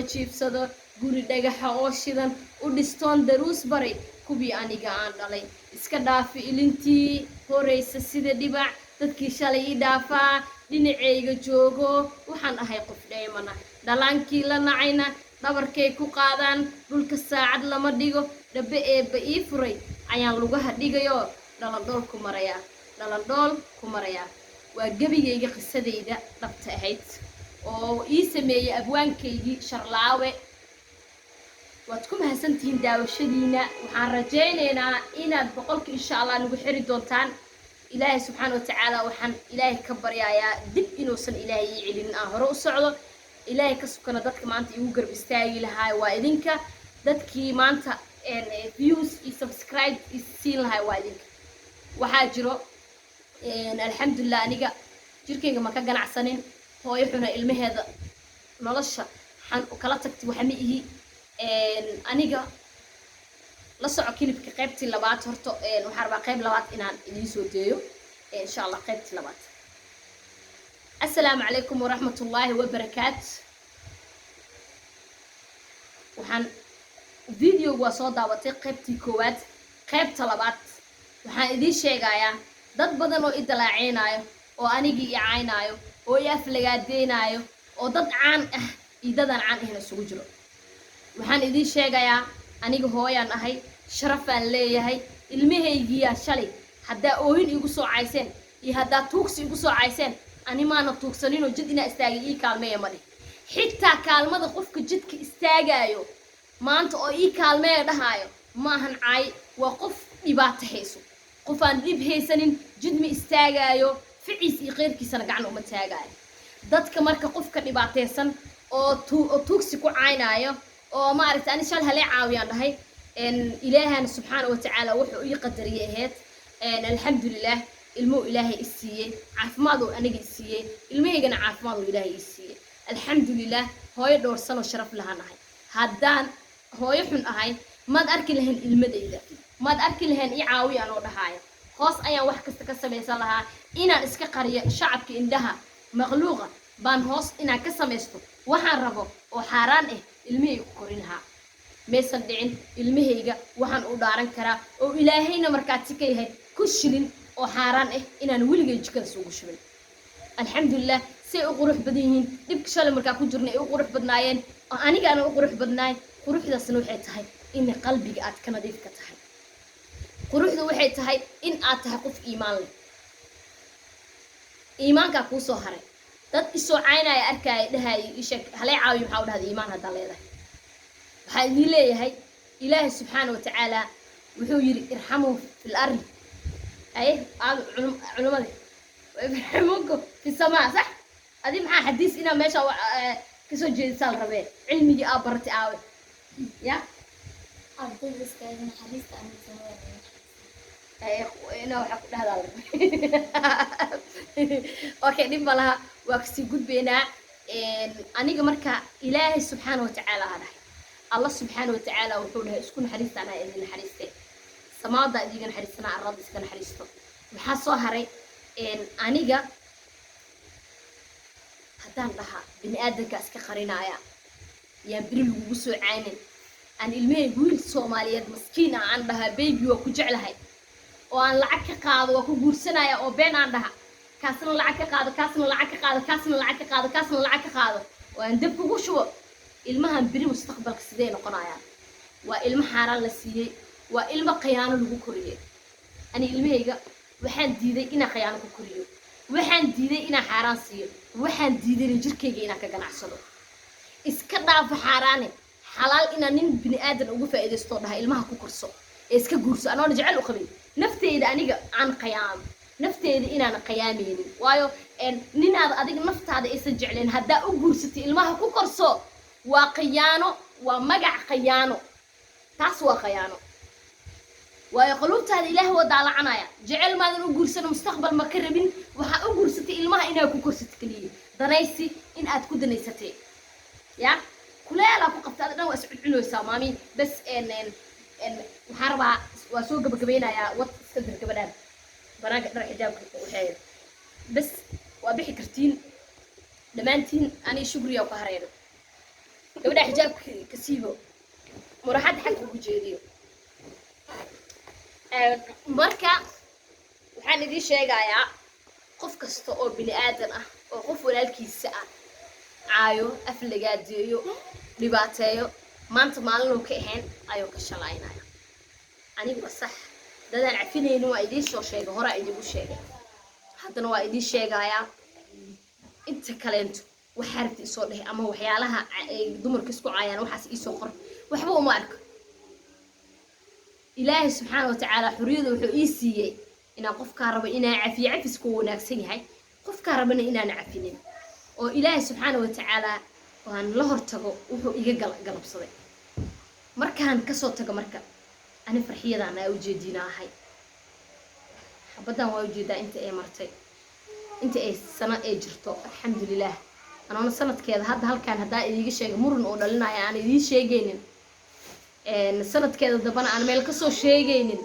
lama jiibsado guri dhagaxa oo shidan u dhistoon daruus baray kubii aniga aan dhalay iska dhaafi ilintii horeysa sida dhibac dadkii shalay ii dhaafaa dhinacayga joogo waxaan ahay qof dheemana dhalaankii la nacayna dhabarkay ku qaadaan dhulka saacad lama dhigo dhabe eebba ii furay ayaan lugaha dhigayo dhalandhool ku marayaa waa gebigayga qisadayda dhabta ahayd oo ii sameeyay abwaankaygii Sharlaawe waad ku mahadsantihiin daawashadiina waxaan rajaynaynaa inaad boqolkii insha Allah nagu xiri doontaan ilaahay subxaanahu wa ta'aala waxaan ilaahay ka baryayaa dib inuusan ilaahay ii celin aan hore u socdo ilaahay ka sukana dadka maanta igu garab istaagi lahaa waa idinka dadkii maanta views iyo subscribe siin lahaa waa idinka waxaa jiro alxamdulillah aniga jirkayga ma ka ganacsanin hooyo xuna ilmaheeda nolosha waxaan kala tagtay waxa ma ihi aniga la soco kilibka qaybtii labaad horta waxaan rabaa qayb labaad inaan idin soo deeyo insha Allah qaybtii labaad assalaamu calaykum waraxmatullaahi wabarakaatu waxaan video waa soo daawatay qaybtii koowaad qaybta labaad waxaan idin sheegayaa dad badan oo idalaaceenaayo oo anigii i caynaayo oo i aflagaadeynaayo oo dad caan ah iyo dadaan caan ahna isugu jiro waxaan idin sheegayaa aniga hooyaan ahay sharafaan leeyahay ilmahaygiyaa shalay haddaa oohin igu soo cayseen iyo haddaa tuugsi igu soo cayseen ani maana tuugsaninoo jid inaa istaagay ii kaalmeeya ma dhih xitaa kaalmada qofka jidka istaagaayo maanta oo ii kaalmeeya dhahaayo maahan caay waa qof dhibaato hayso qof aan dhib haysanin jid ma istaagaayo ficiis iyo qeyrkiisana gacan uma taagaayo dadka marka qofka dhibaataysan oo tuugsi ku caynaayo oo maaragtay ani shal halee caawiyaan dhahay ilaahana subxaanahu wa ta'aala wuxuu ii qadariyay ahayd alxamdulillah ilmuhu ilaahay i siiyey caafimaad oo aniga i siiyey ilmahaygana caafimaad oo ilaahay i siiyey alxamdulillah hooyo dhowrsan oo sharaf lahaanahay haddaan hooyo xun ahay maad arki lahayn ilmadayda maad arki lahayn i caawiyaan oo dhahaayo hoos ayaan wax kasta ka samaysan lahaa inaan iska qariyo shacabka indhaha maqluuqa baan hoos inaan ka samaysto waxaan rabo oo xaaraan ah ilmahayga ku korin lahaa maysan dhicin ilmahayga waxaan u dhaaran karaa oo ilaahayna markaati ka yahay ku shilin oo xaaraan ah inaan weligay jikada suugu shubin alxamdulillah say u qurux badan yihiin dhibka shalay markaa ku jirnay ay u qurux badnaayeen oo anigaana u qurux badnaay quruxdaasna waxay tahay in qalbiga aad ka nadiif ka tahay quruxdu waxay tahay in aad tahay qof iimaan leh iimaanka ku soo haray dad isoo caynaya arkay dhahay isheeg halay caawiyo waxa u dhahday iimaan hada leedahay waxa idin leeyahay ilaahay subxaanahu wa ta'aala wuxuu yiri irhamu fil ardi ay culimada irhamukum fi samaa sax adi maxaa xadiis ina meesha ka soo jeedisaan rabee cilmigi aa bartay aawe ya أفضل إسكان حديث عن الزواج. أنا وحق هذا. أوكي نبى لها وقتي جود بينا أنا جمرك إلهي سبحانه وتعالى هذا الله سبحانه وتعالى وحوله إسكون حديث أنا إذن حديثه سماع ده ديجن حديثنا عن رب إسكان حديثه وحصو هري أنا جا هدان لها بني آدم كأسك قرينا يا بريل وبسوا عينين أن الماء يقول الصوماليات مسكينة عندها بيبي وكجعلها وأن لعك قاضي وكجور سنة يا أبين عندها كاسن لعك قاضي كاسن لعك قاضي كاسن لعك قاضي كاسن لعك قاضي وأن دبكوا شو المها بري مستقبل كسدين قنايا وإلما حاران لسيه وإلما قيانو لغو كوريه أنا إلما يجا وحان ديدي إنا قيانو كوريه وحان ديدي إنا حاران سيه وحان ديدي نجركيجي إنا كجنعسلو إسكنا في حاراني حلال إن نين بني آدم وقف إذا استودها إلمها كوكرسو إسك جورس أنا رجع له قبل نفتي إذا أنا عن قيام نفتي إذا إنا قيامين وايو إن نين هذا أديك نفت هذا يسجع لين هدا أجورستي إلمها كوكرسو وقيانو ومجع قيانو تسوى قيانو ويقولون هذا إله وضع عنايا جعل ما ذنو جورسنا مستقبل مكربين وح أجورستي إلمها إنا كوكرستي كليه ضنايسي إن أتكون ضنايستي يا كلها لا فقط هذا نوع أسعد عنه سامامي بس إن محاربة وسوق بقبينا يا وط استدر كبدان براك راح يجاوب وحيد بس وأبيح كرتين دمانتين أنا شغلي وقهرين gabadha xijaabka ka siibo muraxada xagga ugu jeediyo marka waxaan idiin sheegayaa qof kasta oo bini aadan ah oo qof walaalkiisa ah caayo aflagaadeeyo dhibaateeyo maanta maalin uu ka ahayn ayuu ka shalaynaya anigu sax dadaan cafinaynin waa idiin soo sheegay horaa idigu sheegay haddana waa idiin sheegayaa inta kaleento waxaa rabta isoo dheh ama waxyaalaha ay dumarka isku caayaan waxaas iisoo qor waxba uma arko ilaahay subxaana watacaala xuriyada wuxuu ii siiyey inaan qofkaa rabo inaan cafiyo cafisku wanaagsan yahay qofkaa rabana inaan cafinin oo ilaahay subxaana watacaala waan la hortago wuxuu iga galabsaday markaan kasoo tago marka ani farxiyadaan aa ujeediina ahay xabadan waa ujeedaa inta ay martay inta ay sano ay jirto alxamdulilah anoona sanadkeeda hadda halkaan haddaa idiga sheega muran oo dhalinaya aan idiin sheegaynin sanadkeeda dambana aan meel kasoo sheegaynin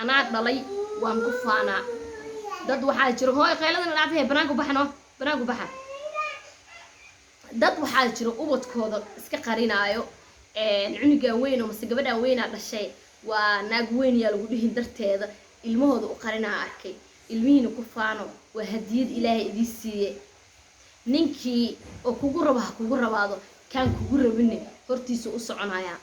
anaa dhalay waan ku faanaa dad waxaa jiro hooy qayladana dhaafahe banaanku baxno banaanku baxa dad waxaa jiro ubadkooda iska qarinaayo cunugan weyn oo mase gabadhan weynaa dhashay waa naag weyn yaa lagu dhihin darteeda ilmahooda u qarinaa arkay ilmihiina ku faano waa hadiyad ilaahay idii siiye ninkii oo kugu rabo ha kugu rabaado kaan kugu rabine hortiisa u soconayaa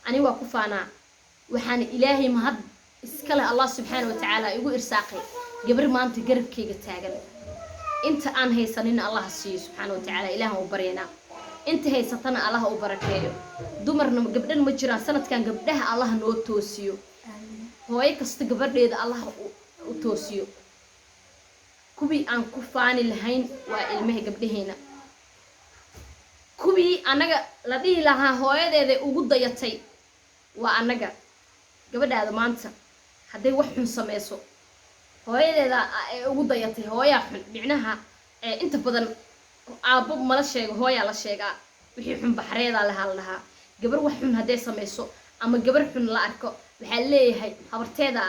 ani waa ku faanaa waxaana ilaahay mahad iskale allah subxaana watacaala igu irsaaqay gabar maanta garabkayga taagan inta aan haysanina allah siiyo subxaana watacaala ilaahan u baryaynaa inta haysatana allah u barakeeyo dumarna gabdhan ma jiraan sanadkan gabdhaha allah noo toosiyo hooyo kasta gabadheeda allah u toosiyo kubii aan ku faani lahayn waa ilmaha gabdhaheena kubii anaga la dhihi lahaa hooyadeeda ugu dayatay waa anaga gabadhaada maanta hadday wax xun sameyso hooyadeeda ay ugu dayatay hooyaa xun micnaha inta badan aabbo mala sheego hooyaa la sheegaa wixii xun baxreedaa lahaa la dhahaa gabar wax xun hadday sameyso ama gabar xun la arko waxaa leeyahay habarteeda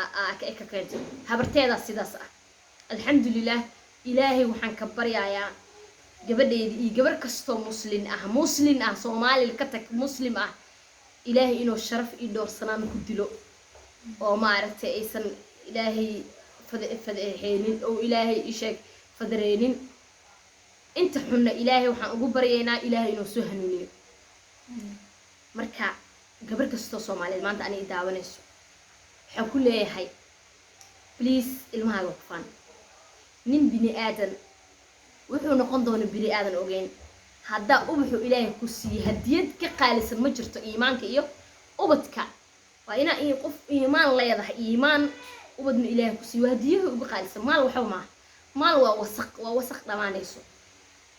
ay ka keentay habarteedaa sidaas ah alxamdulilah ilaahay waxaan ka baryayaa gabadheedii iyo gabar kastoo muslin ah soomaalil ka tag muslim ah ilaahay inuu sharaf iyo doorsanaan ku dilo oo maaragtay aysan ilaahay fadeexeynin oo ilaahay isheeg fadareynin inta xunna ilaahay waxaan ugu baryaynaa ilaahay inuu soo hanuuniyo marka gabar kastoo soomaaliyeed maanta aniga daawanayso waxaan ku leeyahay please ilmahaaga ku faan nin bini aadan wuxuu noqon doona bini aadan ogeyn haddaa ubaxu ilaahay ku siiyey hadiyad ka qaalisan ma jirto iimaanka iyo ubadka waa inaa qof iimaan leedahay iimaan ubadna ilaahay ku siiyo hadiyaha ugu qaalisan maal waxba maaha maal waa wasaq dhamaanayso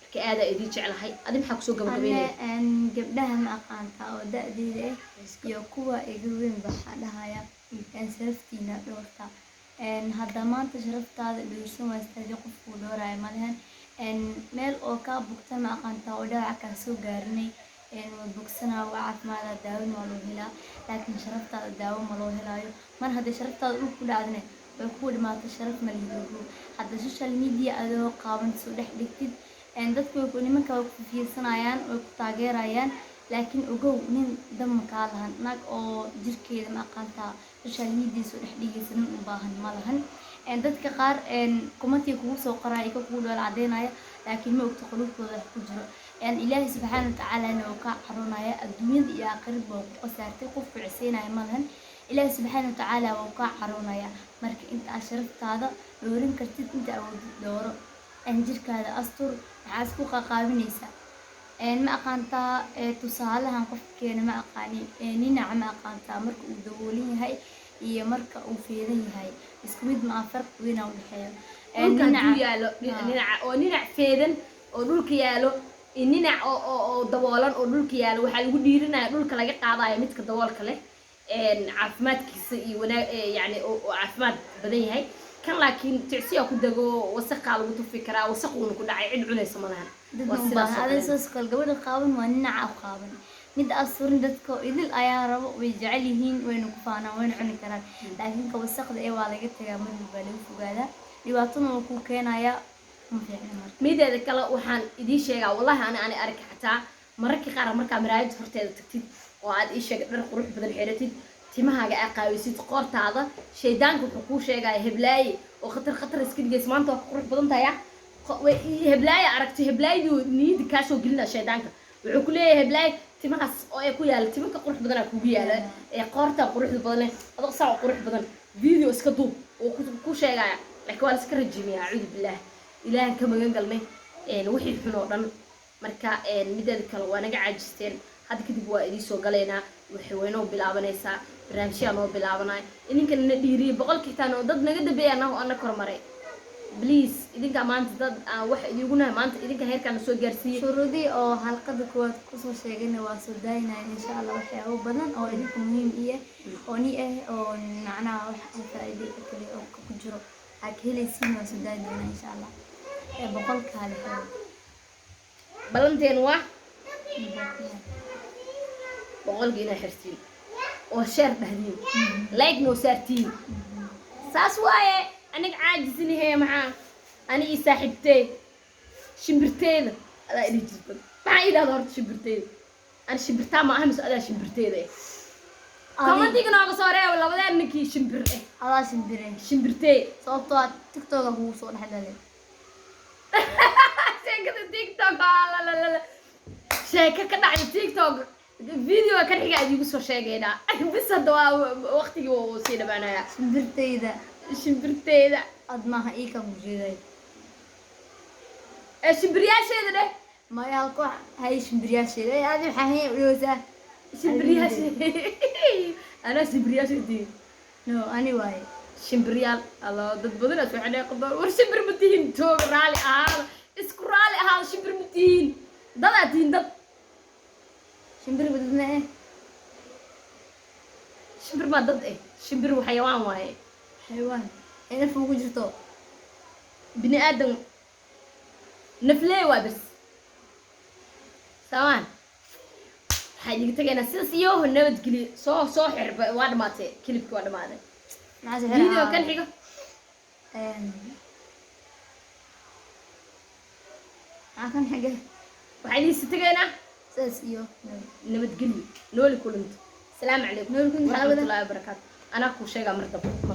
marka aadaa idii jeclahay adi maxaa kusoo gabagabeynaya gabdhaha ma aqaanta oo da-deeda iyo kuwa iga weyn baxaa dhahaya sharaftiina dhowrta hadda maanta sharaftaada dhowrsan waastadi qofkuu dhowraya malahan meel oo kaa bugta ma aqaanta oo dhaawaca kaa soo gaarinay waa bogsanaa waa caafimaada daawin waa loo helaa laakiin sharaftaada daawo ma loo helaayo mar hadday sharaftaada dhul ku dhacdane way kuu dhimaato sharaf ma lihidogo hadda social media adoo qaaban soo dhex dhigtid dadku nimanka way ku fiirsanayaan way ku taageerayaan laakiin ogow nin dama kaa lahan naag oo jirkeeda ma aqaantaa social media soo dhex dhigaysa nin u baahan ma lahan dadka qaar kumantii kugu soo qoraya ika kugu dhool cadeynaya laakiin ma ogta qulubtooda wax ku jiro ilaahay subxaana watacaalana oo kaa caroonaya adduunyada iyo aakhirada waa ku qasaartay qofku ciseynaya ma lahan ilaahay subxaana watacaala waa kaa caroonaya marka inta aad sharaftaada dhoorin kartid inta awoodid dhooro jirkaada astur maxaa isku qaqaabinaysaa ma aqaantaa tusaalahan qofkeena ma aqaanin ninaca ma aqaantaa marka uu daboolan yahay iyo marka uu feedan yahay isku mid ma farq weyn u dhaxeeyo ninaca oo ninac feedan oo dhulka yaalo ninac oo daboolan oo dhulka yaalo waxaa lagu dhiirinaya dhulka laga qaadayo midka daboolka leh caafimaadkiisa iyo wanaag yani oo caafimaad badan yahay kan laakiin ticsiya ku dago wasaqaa lagu tufi karaa wasaquuna ku dhacay cid cunaysa malahan adasooskal gabadha qaaban waa ninaca u qaaban mid asurin dadka idil ayaa rabo way jecel yihiin wayna ku faanaan wayna cuni karaan laakiin ka wasaqda ee waa laga tagaa madul baa lagu fogaadaa dhibaatana waa ku keenaya mideeda kale waxaan idiin sheegaa wallahi ani arki xataa mararka qaar markaa maraayad horteeda tagtid oo aad ii sheeg dhar qurux badan xiratid timahaaga aa qaawisid qoortaada shaydaanka wuxuu kuu sheegaya heblaaye oo khatar iska dhigays maanta waa qurux badan tahay heblaaye aragtay heblaayadu niyada kaasoo gelina shaydaanka wuxuu ku leeyahay heblaaye timahaas oo ay ku yaala timanka qurux badanaa kugu yaala ee qoorta quruxda badan leh adoo saa qurux badan video iska duub oo ku sheegaya laakiin waa la iska rajimiyaa acuudu billaah ilaahan ka magan galnay wixii xun oo dhan marka mideeda kale waa naga caajisteen hadda kadib waa idii soo galaynaa waxay weynoo bilaabanaysaa barnaamijyaa noo bilaabanaya idinkana na dhiiriyay boqolkii xitaan oo dad naga dambeeyaan oo ana kormaray please idinka maanta dad aan wax idiigunahay maanta idinka heerkaana soo gaarsiiyey shuruudii oo halqada kuwaad kusoo sheegayna waa soo daayinaya insha allah waxyaabo badan oo idinka muhiim iyo oo ni ah oo macnaha wax aan faa'iido kale oo ku jiro aad ka helaysiin waa soo daayi doonaa insha allah boqolkaale balanteen waa boqolkii inaa xirtiin oo sheer dhahdiin like noo saartiin saas waaye aniga caajisinahe maxaa ani ii saaxiibtee shimbirteeda adaa idhi jirta maxaa ii dhahda horta shimbirteeda ani shimbirtaa ma aha mise adaa shimbirteeda commentiga nooga soo reebo labadeen ninkii shimbir adaa shimbire shimbirtee sababtoo ah tiktoka kugu soo dhex dhalay sheekada tiktok sheeka ka dhacda tiktok video ka xiga aad igu soo sheegaynaa bis hadda waa waqtigii uu sii dhamaanayaa shimbirteeda ad maaha ii ka mujeeday shimbiryaasheeda dheh maya halko hay shimbiryaasheeda adi waxaa hay dhoosaa shimbiryaasheeda anaa shimbiryaasheedii no ani waaye shimbiryaal allo dad badan aad waxay qabaan war shimbir ma tihiin toog raali ahaada isku raali ahaada shimbir ma tihiin dad aad tihiin dad shimbir badna shimbir ma dad shimbir xayawaan waaye xayawaan naf ugu jirto bini aadam naflee waa bas samaan waxay iga tagaynaa sidaas iyo nabadgeliyo soo xirba waa dhamaatay kilibkii waa dhamaaday video kan xigo kan xiga waxay idinsi tagaynaa sidaas iyo nabadgeliyo nooli kulanto salaamu calaykum nooli kulanto warahmatullaahi wabarakaatu anaa kuu sheegaa mar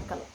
kale